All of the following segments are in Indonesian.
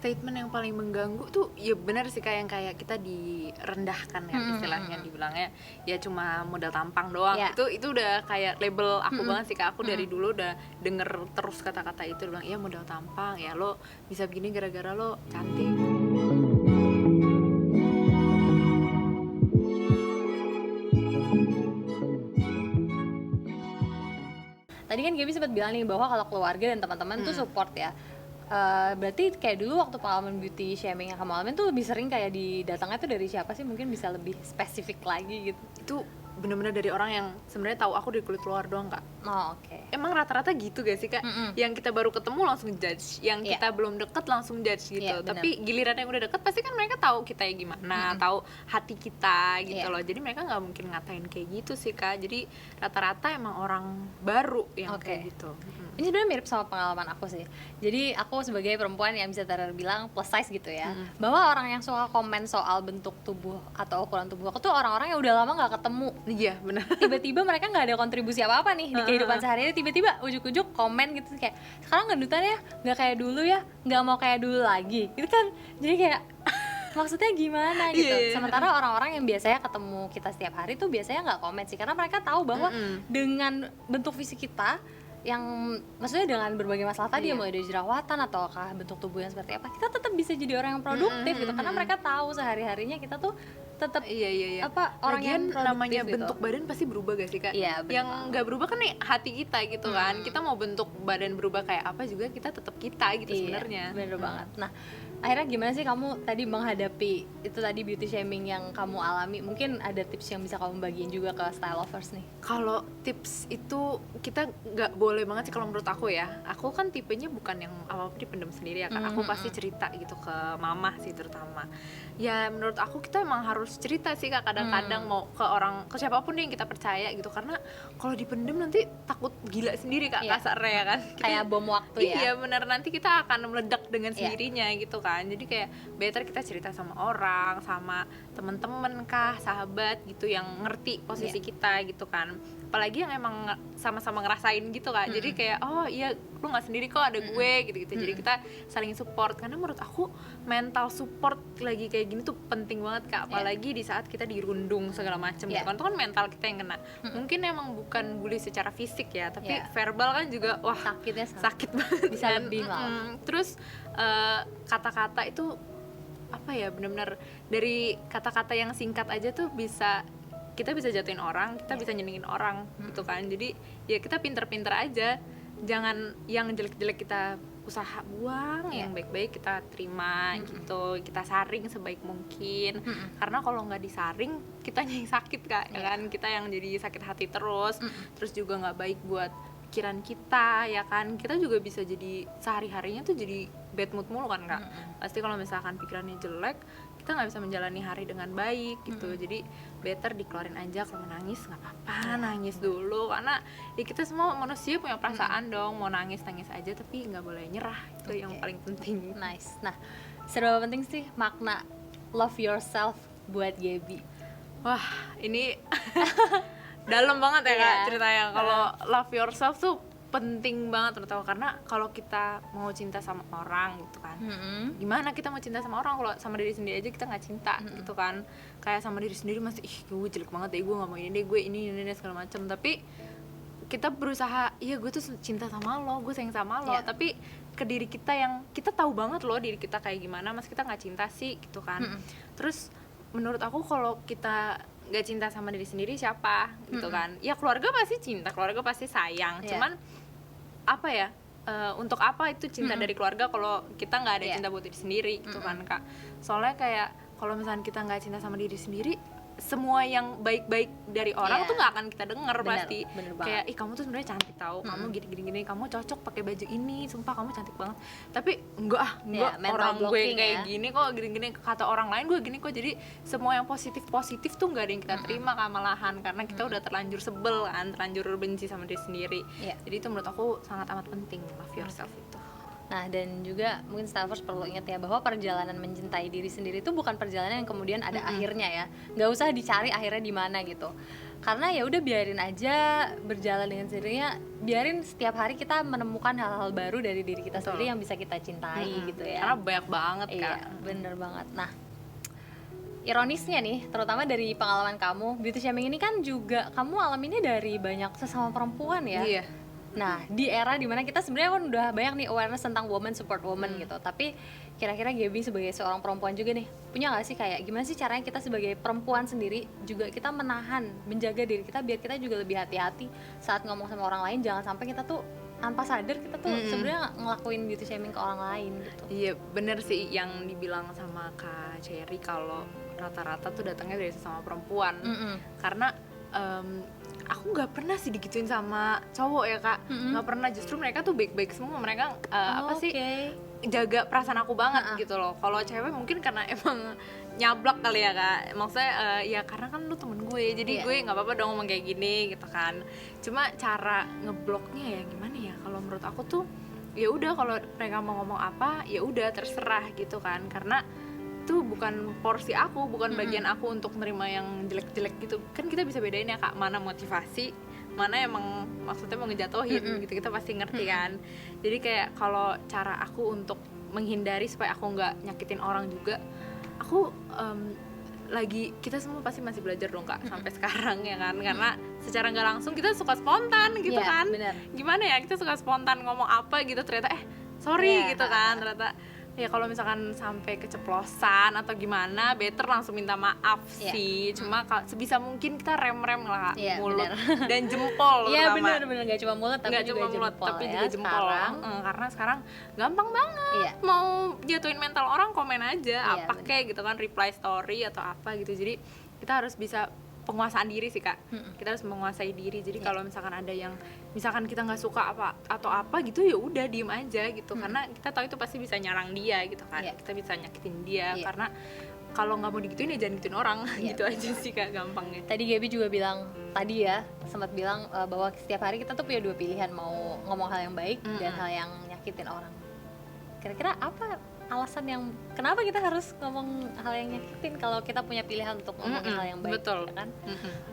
Statement yang paling mengganggu tuh ya benar sih kayak yang kayak kita direndahkan kan istilahnya, dibilangnya ya cuma modal tampang doang. Itu udah kayak label aku banget sih Kak. Aku dari dulu udah denger terus kata-kata itu, bilang ya modal tampang, ya lo bisa begini gara-gara lo cantik. Tadi kan Gaby sempat bilang nih bahwa kalau keluarga dan teman-teman tuh support ya. Berarti kayak dulu waktu pengalaman beauty shaming yang kamu alamin tuh lebih sering kayak didatangnya tuh dari siapa sih? Mungkin bisa lebih spesifik lagi gitu. Itu bener-bener dari orang yang sebenarnya tahu aku dari kulit luar doang Kak. Oh, oke. Emang rata-rata gitu gak sih Kak? Yang kita baru ketemu langsung judge, yang kita belum deket langsung judge gitu. Tapi giliran yang udah deket pasti kan mereka tahu kita ya gimana, tahu hati kita gitu loh. Jadi mereka nggak mungkin ngatain kayak gitu sih Kak. Jadi rata-rata emang orang baru yang kayak gitu. Ini sebenarnya mirip sama pengalaman aku sih. Jadi aku sebagai perempuan yang bisa terbilang plus size gitu ya, bahwa orang yang suka komen soal bentuk tubuh atau ukuran tubuh aku tuh orang-orang yang udah lama nggak ketemu. Iya benar. Tiba-tiba mereka nggak ada kontribusi apa-apa nih di kehidupan sehari-hari, tiba-tiba ujuk-ujuk komen gitu kayak sekarang gendutan ya, nggak kayak dulu ya, nggak mau kayak dulu lagi, gitu kan. Jadi kayak maksudnya gimana gitu. Sementara orang-orang yang biasanya ketemu kita setiap hari tuh biasanya nggak komen sih, karena mereka tahu bahwa dengan bentuk fisik kita yang maksudnya dengan berbagai masalah tadi, mulai dari jerawatan ataukah bentuk tubuh yang seperti apa, kita tetap bisa jadi orang yang produktif gitu, karena mereka tahu sehari-harinya kita tuh tetap apa orang yang produktif namanya gitu. Bentuk badan pasti berubah gak sih Kak? Yang nggak berubah kan nih hati kita gitu kan. Kita mau bentuk badan berubah kayak apa juga kita tetap kita gitu sebenarnya. Bener banget. Nah, akhirnya gimana sih kamu tadi menghadapi itu tadi beauty shaming yang kamu alami? Mungkin ada tips yang bisa kamu bagiin juga ke style lovers nih. Kalau tips itu kita nggak boleh banget sih kalau menurut aku ya. Aku kan tipenya bukan yang apa-apa dipendam sendiri ya Kak. Aku pasti cerita gitu ke mama sih terutama. Ya menurut aku kita emang harus cerita sih Kak, kadang-kadang mau ke orang, ke siapapun yang kita percaya gitu, karena kalau dipendam nanti takut gila sendiri Kak, kasarnya ya kan. Kayak bom waktu ya. Iya benar, nanti kita akan meledak dengan sendirinya gitu kan. Jadi kayak better kita cerita sama orang, sama temen-temen kah, sahabat gitu yang ngerti posisi kita gitu kan. Apalagi yang emang sama-sama ngerasain gitu Kak. Jadi kayak oh iya lu nggak sendiri kok, ada gue gitu-gitu. Jadi kita saling support, karena menurut aku mental support lagi kayak gini tuh penting banget Kak. Apalagi di saat kita dirundung segala macam gitu kan. Itu kan mental kita yang kena. Mungkin emang bukan bully secara fisik ya, tapi verbal kan juga wah sakitnya sakit banget. Bisa lebih malah. Terus kata-kata itu apa ya, benar-benar dari kata-kata yang singkat aja tuh bisa kita bisa jatuhin orang, kita bisa nyenengin orang gitu kan. Jadi ya kita pinter-pinter aja, jangan yang jelek-jelek kita usaha buang, yang baik-baik kita terima gitu, kita saring sebaik mungkin. Karena kalau nggak disaring kitanya yang sakit Kak, ya kan, kita yang jadi sakit hati terus. Terus juga nggak baik buat pikiran kita ya kan, kita juga bisa jadi sehari-harinya tuh jadi bad mood mulu kan Kak. Pasti kalau misalkan pikirannya jelek, kita nggak bisa menjalani hari dengan baik gitu. Jadi better dikeluarin aja. Kalau nangis nggak apa-apa, nangis dulu, karena ya kita semua manusia punya perasaan dong. Mau nangis aja, tapi nggak boleh nyerah, itu yang paling penting. Nice. Nah, seberapa penting sih makna love yourself buat Gaby? Wah ini dalam banget ya Kak ceritanya. Kalau love yourself tuh penting banget, terutama karena kalau kita mau cinta sama orang gitu kan, gimana kita mau cinta sama orang kalau sama diri sendiri aja kita nggak cinta gitu kan. Kayak sama diri sendiri masih gue jelek banget deh, gue nggak mau ini deh, gue ini segala macam. Tapi kita berusaha, iya gue tuh cinta sama lo, gue sayang sama lo, tapi ke diri kita yang kita tahu banget loh diri kita kayak gimana, mas kita nggak cinta sih gitu kan. Terus menurut aku kalau kita nggak cinta sama diri sendiri siapa gitu kan. Ya keluarga pasti cinta, keluarga pasti sayang, cuman apa ya, untuk apa itu cinta dari keluarga kalau kita nggak ada cinta buat diri sendiri gitu kan Kak. Soalnya kayak kalau misalnya kita nggak cinta sama diri sendiri, semua yang baik-baik dari orang tuh nggak akan kita denger. Pasti kayak ih kamu tuh sebenarnya cantik tau, kamu gini kamu cocok pakai baju ini, sumpah kamu cantik banget. Tapi enggak orang gue kayak gini kok, gini kata orang lain gue gini kok. Jadi semua yang positif tuh nggak ada yang kita terima kan, malahan karena kita udah terlanjur sebel kan, terlanjur benci sama diri sendiri. Jadi itu menurut aku sangat amat penting, love yourself itu. Nah, dan juga mungkin Stalfers perlu ingat ya bahwa perjalanan mencintai diri sendiri itu bukan perjalanan yang kemudian ada akhirnya ya. Nggak usah dicari akhirnya di mana gitu. karena ya udah biarin aja berjalan dengan sendirinya, biarin setiap hari kita menemukan hal-hal baru dari diri kita sendiri yang bisa kita cintai gitu ya. Karena banyak banget Iya, bener banget. Nah, ironisnya nih, terutama dari pengalaman kamu, beauty shaming ini kan juga kamu alaminnya dari banyak sesama perempuan ya. Iya. Nah, di era dimana kita sebenarnya kan udah banyak nih awareness tentang woman support woman gitu. Tapi kira-kira Gaby sebagai seorang perempuan juga nih, punya gak sih kayak gimana sih caranya kita sebagai perempuan sendiri juga kita menahan, menjaga diri kita biar kita juga lebih hati-hati saat ngomong sama orang lain, jangan sampai kita tuh tanpa sadar kita tuh sebenarnya ngelakuin beauty shaming ke orang lain gitu. Iya, bener sih yang dibilang sama Kak Cherry kalau rata-rata tuh datangnya dari sesama perempuan. Karena aku nggak pernah sih digituin sama cowok ya Kak, nggak pernah, justru mereka tuh baik-baik semua, mereka jaga perasaan aku banget gitu loh. Kalau cewek mungkin karena emang nyablak kali ya Kak, maksudnya ya karena kan lu temen gue, jadi gue nggak apa-apa dong ngomong kayak gini gitu kan. Cuma cara ngebloknya ya gimana ya, kalau menurut aku tuh ya udah, kalau mereka mau ngomong apa ya udah terserah gitu kan, karena itu bukan porsi aku, bukan bagian aku untuk nerima yang jelek-jelek gitu kan. Kita bisa bedain ya Kak, mana motivasi, mana emang maksudnya mau ngejatuhin gitu, kita pasti ngerti kan. Jadi kayak kalau cara aku untuk menghindari supaya aku nggak nyakitin orang juga, aku kita semua pasti masih belajar dong Kak sampai sekarang ya kan, karena secara nggak langsung kita suka spontan gitu kan. Bener. Gimana ya, kita suka spontan ngomong apa gitu, ternyata sorry gitu kan, ternyata ya kalau misalkan sampai keceplosan atau gimana, better langsung minta maaf sih. Cuma sebisa mungkin kita rem-rem lah mulut dan jempol. Iya benar, gak cuma mulut tapi juga mulut, jempol tapi ya juga jempol. Karena sekarang gampang banget mau jatuhin mental orang, komen aja apa kayak gitu kan, reply story atau apa gitu. Jadi kita harus bisa penguasaan diri sih Kak. Kita harus menguasai diri. Jadi kalau misalkan ada yang misalkan kita nggak suka apa atau apa gitu, ya udah diem aja gitu. Karena kita tahu itu pasti bisa nyarang dia gitu kan. Kita bisa nyakitin dia. Karena kalau nggak mau digituin ya jangan gituin orang. Gitu aja sih Kak, gampangnya. Tadi Gaby juga bilang, sempat bilang bahwa setiap hari kita tuh punya dua pilihan, mau ngomong hal yang baik dan hal yang nyakitin orang. Kira-kira apa alasan yang kenapa kita harus ngomong hal yang nyakitin kalau kita punya pilihan untuk ngomongin hal yang baik? Betul ya kan?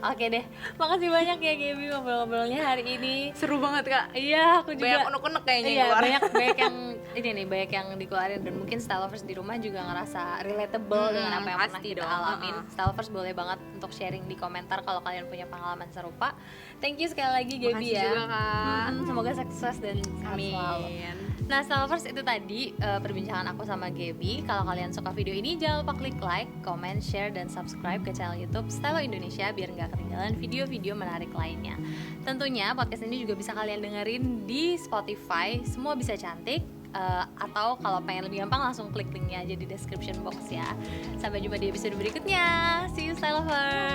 Oke deh, makasih banyak ya Gaby ngobrol-ngobrolnya hari ini. Seru banget Kak. Iya, aku juga banyak unek-unek kayaknya keluar. banyak yang banyak yang dikeluarin, dan mungkin style lovers di rumah juga ngerasa relatable dengan apa yang pernah kita alamin. Style lovers boleh banget untuk sharing di komentar kalau kalian punya pengalaman serupa. Thank you sekali lagi Gaby ya. Juga, Kak. Semoga sukses dan sehat selalu. Nah, style lovers, itu tadi perbincangan aku sama Gaby. Kalau kalian suka video ini, jangan lupa klik like, comment, share, dan subscribe ke channel YouTube Style Indonesia biar nggak ketinggalan video-video menarik lainnya. Tentunya podcast ini juga bisa kalian dengerin di Spotify, Semua Bisa Cantik. Atau kalau pengen lebih gampang langsung klik linknya aja di description box ya. Sampai jumpa di episode berikutnya. See you Style Lovers.